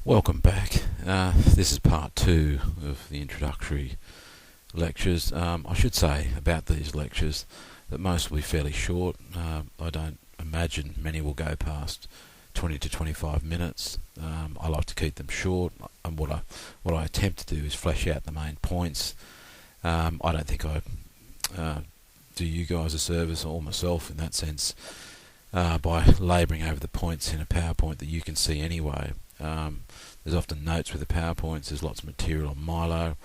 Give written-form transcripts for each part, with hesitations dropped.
Welcome back. This is part 2 of the introductory lectures. I should say about these lectures that most will be fairly short. I don't imagine many will go past 20 to 25 minutes. I like to keep them short, and what I attempt to do is flesh out the main points. I don't think I do you guys a service or myself in that sense by labouring over the points in a PowerPoint that you can see anyway. There's often notes with the PowerPoints, there's lots of material on Milo.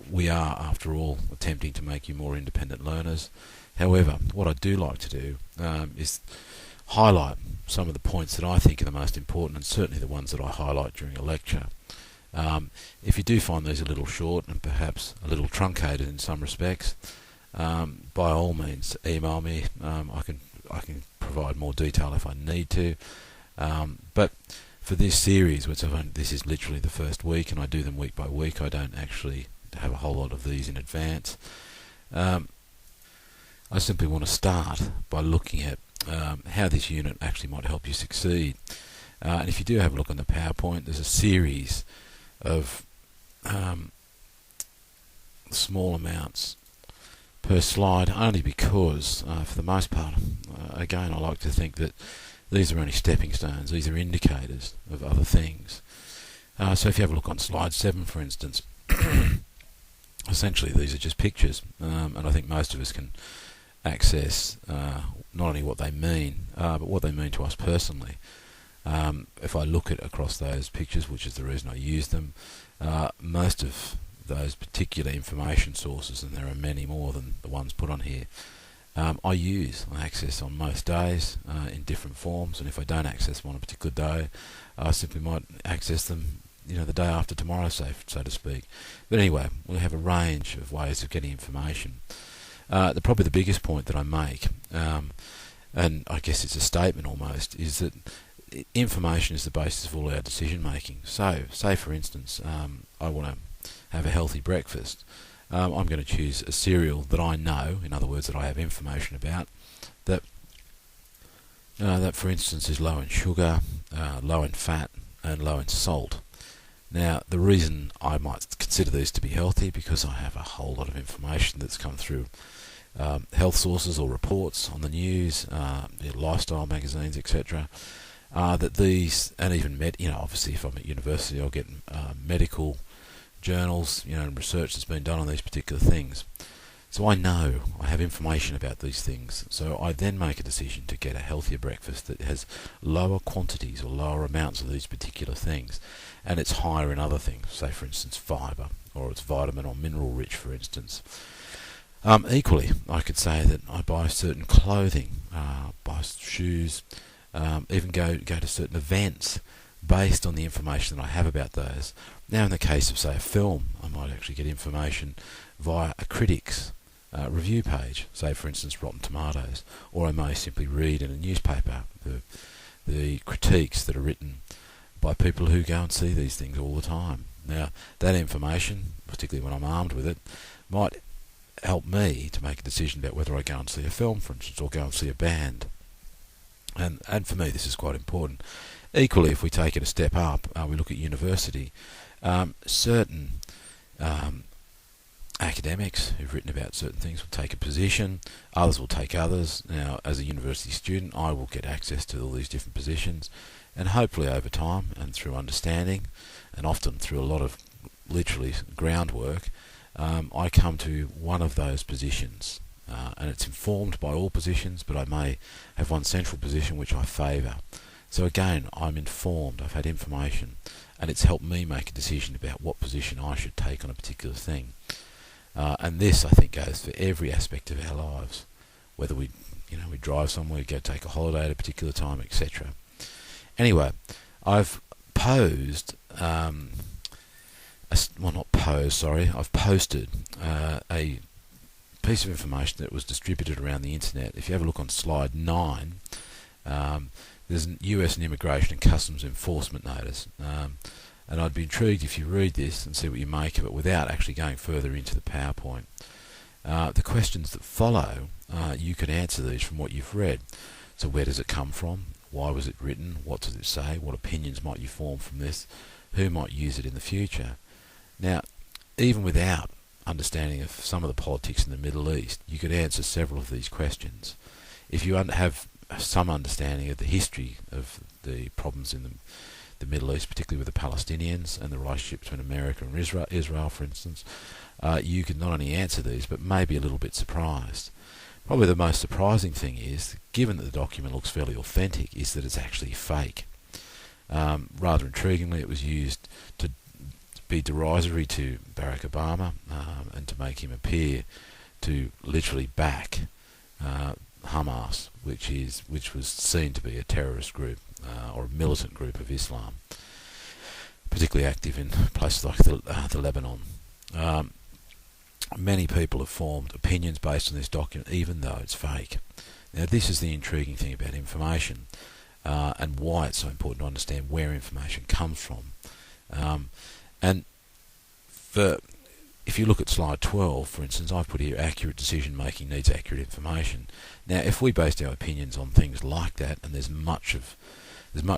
We are, after all, attempting to make you more independent learners. However, what I do like to do is highlight some of the points that I think are the most important, and certainly the ones that I highlight during a lecture. If you do find these a little short and perhaps a little truncated in some respects, by all means email me. I can provide more detail if I need to. But for this series, this is literally the first week, and I do them week by week. I don't actually have a whole lot of these in advance. I simply want to start by looking at how this unit actually might help you succeed. And if you do have a look on the PowerPoint, there's a series of small amounts per slide, only because, for the most part, again, I like to think that these are only stepping stones. These are indicators of other things. So if you have a look on slide 7, for instance, essentially these are just pictures, and I think most of us can access not only what they mean, but what they mean to us personally. If I look at across those pictures, which is the reason I use them, most of those particular information sources, and there are many more than the ones put on here, I access on most days in different forms, and if I don't access them on a particular day, I simply might access them, the day after tomorrow, so to speak. But anyway, we have a range of ways of getting information. Probably the biggest point that I make, and I guess it's a statement almost, is that information is the basis of all our decision making. So, say for instance, I want to have a healthy breakfast. I'm going to choose a cereal that I know, in other words, that I have information about, that for instance is low in sugar, low in fat, and low in salt. Now, the reason I might consider these to be healthy, because I have a whole lot of information that's come through health sources or reports on the news, lifestyle magazines, etc. That these, and even obviously if I'm at university, I'll get medical journals, and research that's been done on these particular things. So I know, I have information about these things. So I then make a decision to get a healthier breakfast that has lower quantities or lower amounts of these particular things, and it's higher in other things, say for instance fibre, or it's vitamin or mineral rich, for instance. Equally, I could say that I buy certain clothing, buy shoes, even go to certain events based on the information that I have about those. Now in the case of, say, a film, I might actually get information via a critic's review page, say for instance Rotten Tomatoes, or I may simply read in a newspaper the critiques that are written by people who go and see these things all the time. Now that information, particularly when I'm armed with it, might help me to make a decision about whether I go and see a film, for instance, or go and see a band. And for me this is quite important. Equally, if we take it a step up, we look at university. Certain academics who've written about certain things will take a position, others will take others. Now, as a university student, I will get access to all these different positions, and hopefully over time and through understanding, and often through a lot of literally groundwork, I come to one of those positions. And it's informed by all positions, but I may have one central position which I favour. So again, I'm informed, I've had information, and it's helped me make a decision about what position I should take on a particular thing. And this, I think, goes for every aspect of our lives, whether we drive somewhere, go take a holiday at a particular time, etc. Anyway, I've posted a piece of information that was distributed around the internet. If you have a look on slide 9, there's an US and Immigration and Customs Enforcement notice, and I'd be intrigued if you read this and see what you make of it without actually going further into the PowerPoint. The questions that follow, you can answer these from what you've read. So where does it come from? Why was it written? What does it say? What opinions might you form from this? Who might use it in the future? Now, even without understanding of some of the politics in the Middle East, you could answer several of these questions. If you have some understanding of the history of the problems in the Middle East, particularly with the Palestinians and the relationship between America and Israel, for instance, you could not only answer these, but maybe a little bit surprised. Probably the most surprising thing is, given that the document looks fairly authentic, is that it's actually fake. Rather intriguingly, it was used to be derisory to Barack Obama and to make him appear to literally back Hamas, which was seen to be a terrorist group or a militant group of Islam, particularly active in places like the Lebanon. Many people have formed opinions based on this document, even though it's fake. Now, this is the intriguing thing about information and why it's so important to understand where information comes from. And if you look at slide 12, for instance, I've put here accurate decision making needs accurate information. Now, if we based our opinions on things like that, and there's much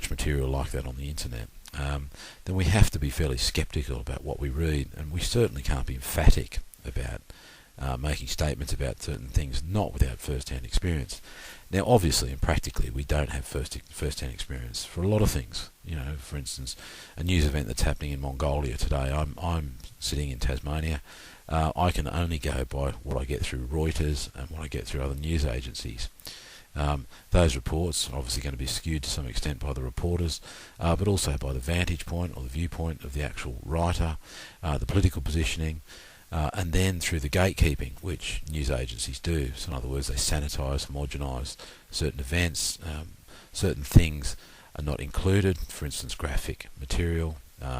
material like that on the internet, then we have to be fairly sceptical about what we read, and we certainly can't be emphatic about making statements about certain things not without first-hand experience. Now, obviously and practically, we don't have first-hand experience for a lot of things. You know, for instance, a news event that's happening in Mongolia today. I'm sitting in Tasmania. I can only go by what I get through Reuters and what I get through other news agencies. Those reports are obviously going to be skewed to some extent by the reporters, but also by the vantage point or the viewpoint of the actual writer, the political positioning, and then through the gatekeeping, which news agencies do. So in other words, they sanitise, homogenise certain events, certain things are not included, for instance graphic material,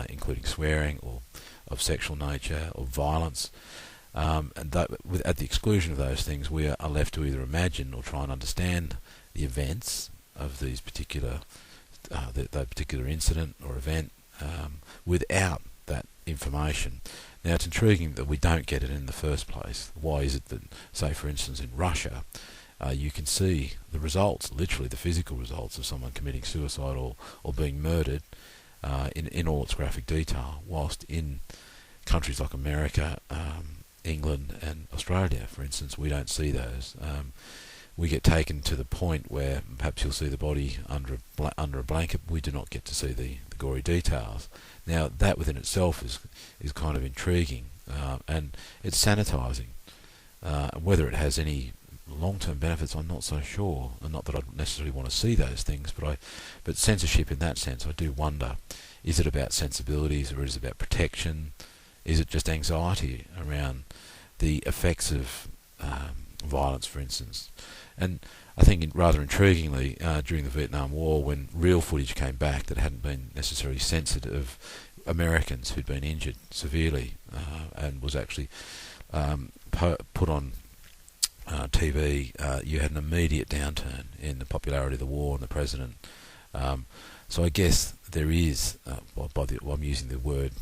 including swearing or of sexual nature or violence. And at the exclusion of those things, we are left to either imagine or try and understand the events of these particular that particular incident or event without that information. Now, it's intriguing that we don't get it in the first place. Why is it that, say for instance in Russia, you can see the results, literally the physical results of someone committing suicide or being murdered in all its graphic detail, whilst in countries like America, England and Australia, for instance, we don't see those. We get taken to the point where perhaps you'll see the body under a blanket. We do not get to see the gory details. Now, that within itself is kind of intriguing, and it's sanitising. Whether it has any long-term benefits, I'm not so sure. And not that I necessarily want to see those things, but censorship in that sense, I do wonder: is it about sensibilities, or is it about protection? Is it just anxiety around the effects of violence, for instance? And I think rather intriguingly, during the Vietnam War, when real footage came back that hadn't been necessarily censored of Americans who'd been injured severely and was actually put on TV, you had an immediate downturn in the popularity of the war and the president. So I guess there is, I'm using the word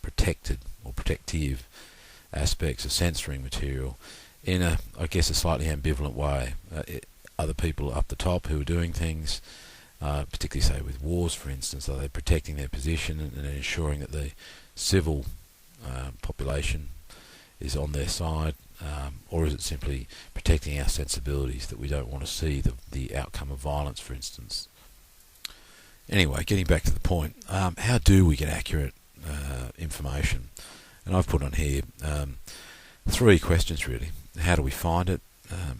protected or protective aspects of censoring material in a slightly ambivalent way. Other people up the top who are doing things, particularly say with wars, for instance, are they protecting their position and ensuring that the civil population is on their side, or is it simply protecting our sensibilities that we don't want to see the outcome of violence, for instance? Anyway, getting back to the point, how do we get accurate information? And I've put on here 3 questions really. How do we find it?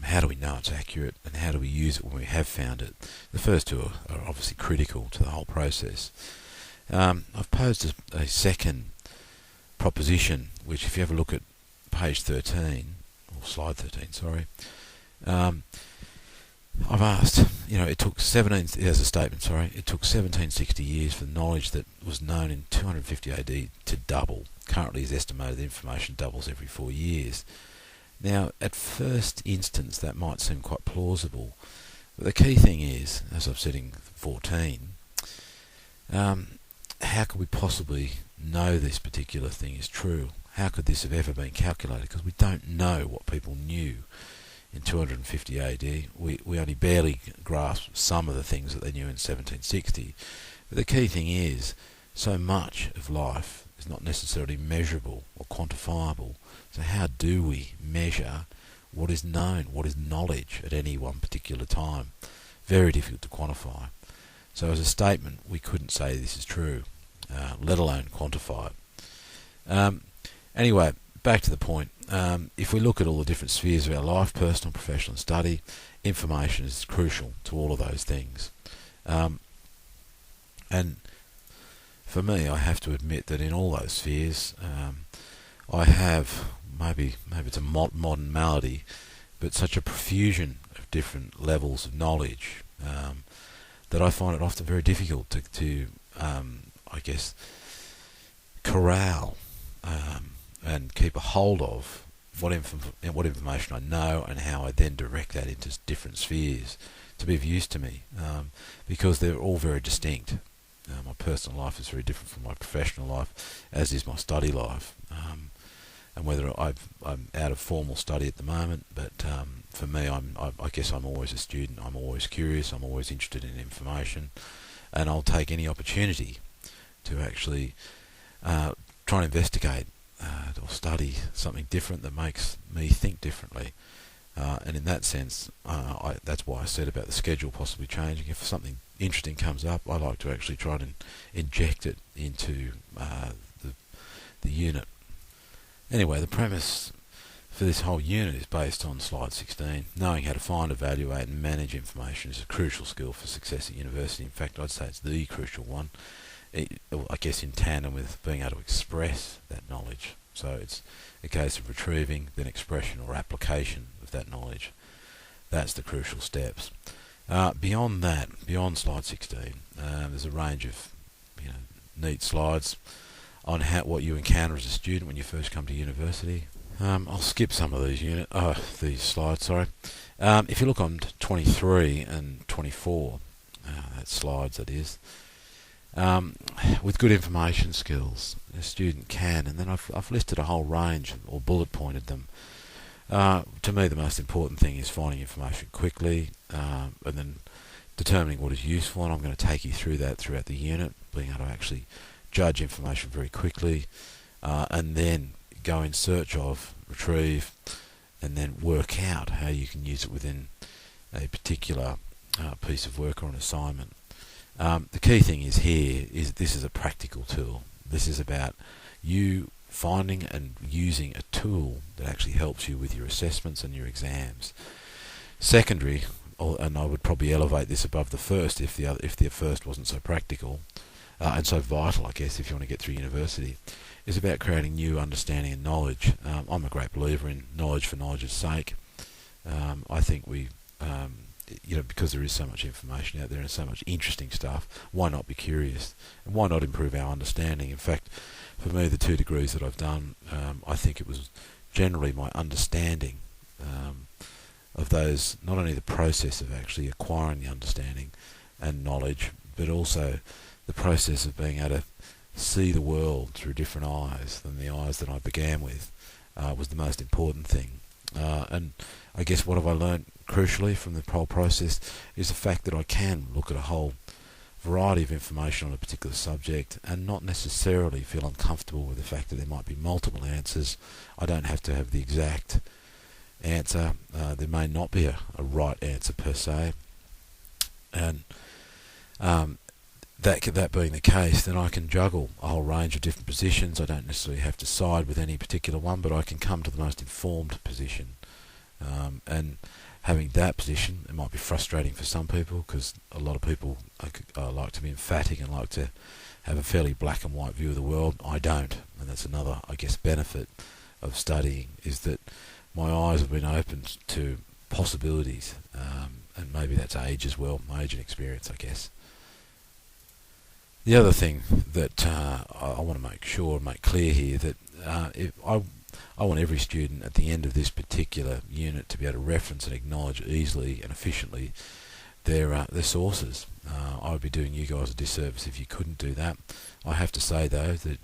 How do we know it's accurate? And how do we use it when we have found it? The first 2 are obviously critical to the whole process. I've posed a second proposition, which if you have a look at page 13, or slide 13, sorry, I've asked, it took 1760 years for the knowledge that was known in 250 AD to double. Currently is estimated that information doubles every 4 years. Now, at first instance, that might seem quite plausible, but the key thing is, as I've said in 14, how could we possibly know this particular thing is true? How could this have ever been calculated? Because we don't know what people knew in 250 AD, we only barely grasped some of the things that they knew in 1760. But the key thing is, so much of life is not necessarily measurable or quantifiable. So how do we measure what is known, what is knowledge at any one particular time? Very difficult to quantify. So as a statement, we couldn't say this is true, let alone quantify it. Anyway, back to the point. If we look at all the different spheres of our life, personal, professional and study, information is crucial to all of those things. And for me, I have to admit that in all those spheres, I have, maybe it's a modern malady, but such a profusion of different levels of knowledge that I find it often very difficult to I guess, corral and keep a hold of what information I know and how I then direct that into different spheres to be of use to me, because they're all very distinct. My personal life is very different from my professional life, as is my study life. And whether I'm out of formal study at the moment, but for me, I guess I'm always a student. I'm always curious. I'm always interested in information, and I'll take any opportunity to actually try and investigate or study something different that makes me think differently. And in that sense, that's why I said about the schedule possibly changing. If something interesting comes up, I like to actually try and inject it into the unit. Anyway, the premise for this whole unit is based on slide 16. Knowing how to find, evaluate and manage information is a crucial skill for success at university. In fact, I'd say it's the crucial one. I guess in tandem with being able to express that knowledge. So it's a case of retrieving, then expression or application of that knowledge. That's the crucial steps. Beyond that, beyond slide 16, there's a range of neat slides on what you encounter as a student when you first come to university. I'll skip some of these slides. Sorry. If you look on 23 and 24, that slides that is. With good information skills, a student can, and then I've listed a whole range or bullet pointed them. To me, the most important thing is finding information quickly, and then determining what is useful, and I'm going to take you through that throughout the unit, being able to actually judge information very quickly, and then go in search of, retrieve, and then work out how you can use it within a particular piece of work or an assignment. The key thing is this is a practical tool. This is about you finding and using a tool that actually helps you with your assessments and your exams. Secondary, and I would probably elevate this above the first if the first wasn't so practical and so vital, I guess, if you want to get through university, is about creating new understanding and knowledge. I'm a great believer in knowledge for knowledge's sake. I think because there is so much information out there and so much interesting stuff, why not be curious? And why not improve our understanding? In fact, for me, the 2 degrees that I've done, I think it was generally my understanding of those, not only the process of actually acquiring the understanding and knowledge, but also the process of being able to see the world through different eyes than the eyes that I began with, was the most important thing. And I guess what have I learned crucially from the whole process is the fact that I can look at a whole variety of information on a particular subject and not necessarily feel uncomfortable with the fact that there might be multiple answers. I don't have to have the exact answer. There may not be a right answer per se. And that being the case, then I can juggle a whole range of different positions. I don't necessarily have to side with any particular one, but I can come to the most informed position. And having that position, it might be frustrating for some people, because a lot of people like to be emphatic and like to have a fairly black and white view of the world. I don't, and that's another, I guess, benefit of studying, is that my eyes have been opened to possibilities, and maybe that's age as well, my age and experience, I guess. The other thing that I want to make clear here, that I want every student at the end of this particular unit to be able to reference and acknowledge easily and efficiently their sources. I would be doing you guys a disservice if you couldn't do that. I have to say, though, that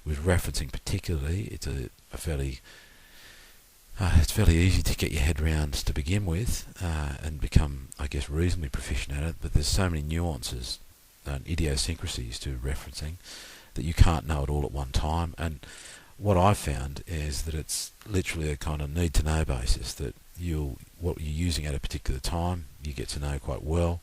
with referencing particularly, it's a fairly it's fairly easy to get your head round to begin with and become, I guess, reasonably proficient at it, but there's so many nuances and idiosyncrasies to referencing that you can't know it all at one time. And what I've found is that it's literally a kind of need-to-know basis, that what you're using at a particular time, you get to know quite well.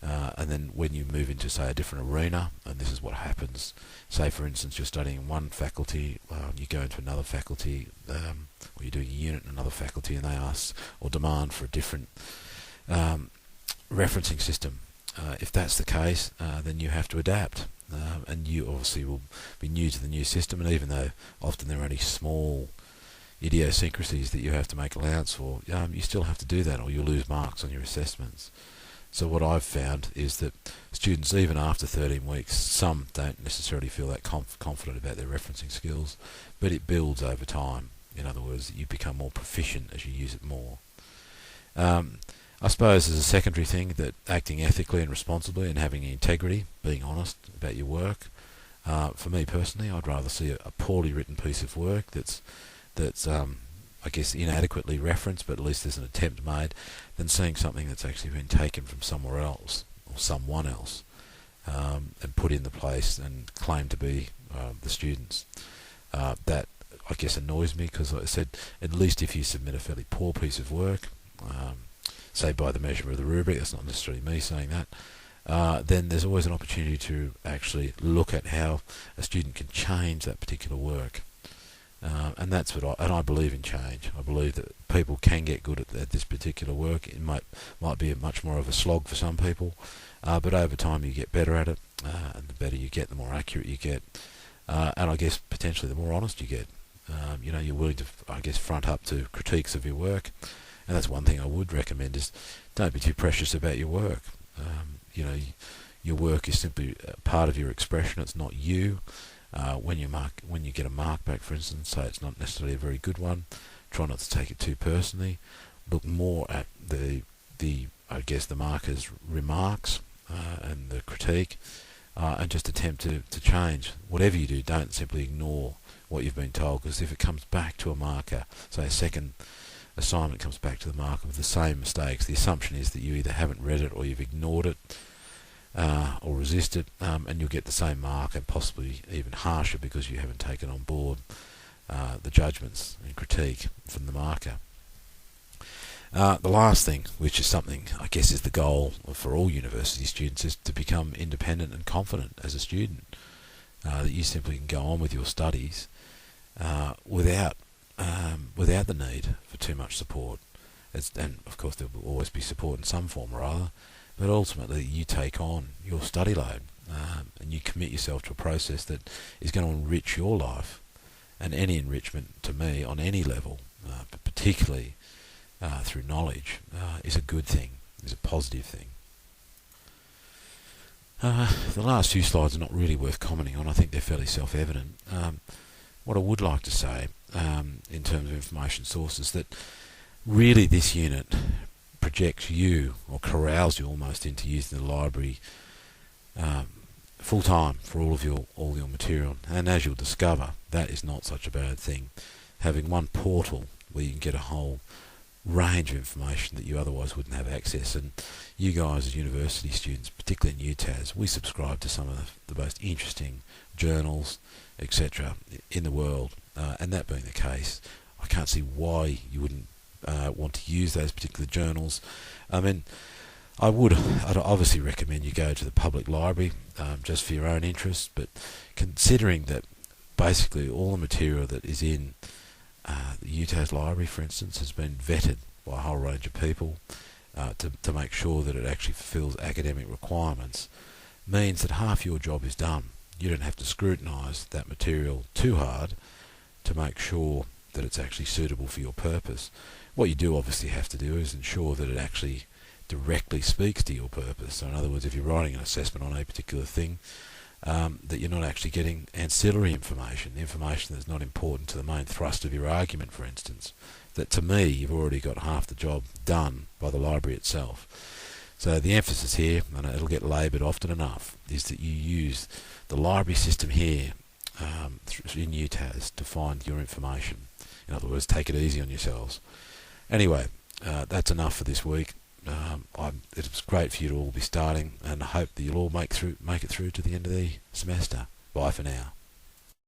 And then when you move into, say, a different arena, and this is what happens, say for instance you're studying in one faculty, you go into another faculty, or you're doing a unit in another faculty, and they ask or demand for a different referencing system. If that's the case, then you have to adapt, and you obviously will be new to the new system, and even though often there are only small idiosyncrasies that you have to make allowance for, you still have to do that, or you'll lose marks on your assessments. So what I've found is that students, even after 13 weeks, some don't necessarily feel that confident about their referencing skills, but it builds over time. In other words, you become more proficient as you use it more. I suppose as a secondary thing, that acting ethically and responsibly and having integrity, being honest about your work. For me personally, I'd rather see a poorly written piece of work that's I guess inadequately referenced, but at least there's an attempt made, than seeing something that's actually been taken from somewhere else or someone else and put in the place and claimed to be the students. That, I guess, annoys me, because, like I said, at least if you submit a fairly poor piece of work, say by the measure of the rubric, that's not necessarily me saying that, then there's always an opportunity to actually look at how a student can change that particular work. And that's what I believe in change. I believe that people can get good at this particular work. It might be much more of a slog for some people, but over time you get better at it, and the better you get, the more accurate you get, and I guess potentially the more honest you get. You're willing to, I guess, front up to critiques of your work, and that's one thing I would recommend, is don't be too precious about your work. Your work is simply part of your expression. It's not you. When you get a mark back, for instance, say it's not necessarily a very good one, try not to take it too personally. Look more at the marker's remarks and the critique, and just attempt to change. Whatever you do, don't simply ignore what you've been told, because if it comes back to a marker, say a second assignment comes back to the marker with the same mistakes, the assumption is that you either haven't read it or you've ignored it, or resisted, and you'll get the same mark, and possibly even harsher, because you haven't taken on board the judgments and critique from the marker. The last thing, which is something I guess is the goal for all university students, is to become independent and confident as a student, that you simply can go on with your studies without the need for too much support. And of course there will always be support in some form or other, but ultimately you take on your study load, and you commit yourself to a process that is going to enrich your life. And any enrichment, to me, on any level, but particularly through knowledge, is a good thing, is a positive thing. The last few slides are not really worth commenting on. I think they're fairly self-evident. What I would like to say in terms of information sources, that really this unit projects you, or corrals you almost, into using the library full time for all your material. And as you'll discover, that is not such a bad thing. Having one portal where you can get a whole range of information that you otherwise wouldn't have access. And you guys as university students, particularly in UTAS, we subscribe to some of the most interesting journals, etc. in the world, and that being the case, I can't see why you wouldn't want to use those particular journals. I mean, I'd obviously recommend you go to the public library just for your own interests, but considering that basically all the material that is in the UTAS library, for instance, has been vetted by a whole range of people to make sure that it actually fulfills academic requirements, means that half your job is done. You don't have to scrutinise that material too hard to make sure that it's actually suitable for your purpose. What you do obviously have to do is ensure that it actually directly speaks to your purpose. So in other words, if you're writing an assessment on a particular thing, that you're not actually getting ancillary information that's not important to the main thrust of your argument, for instance. That, to me, you've already got half the job done by the library itself. So the emphasis here, and it'll get laboured often enough, is that you use the library system here in UTAS to find your information. In other words, take it easy on yourselves. Anyway, that's enough for this week. It was great for you to all be starting, and I hope that you'll all make it through to the end of the semester. Bye for now.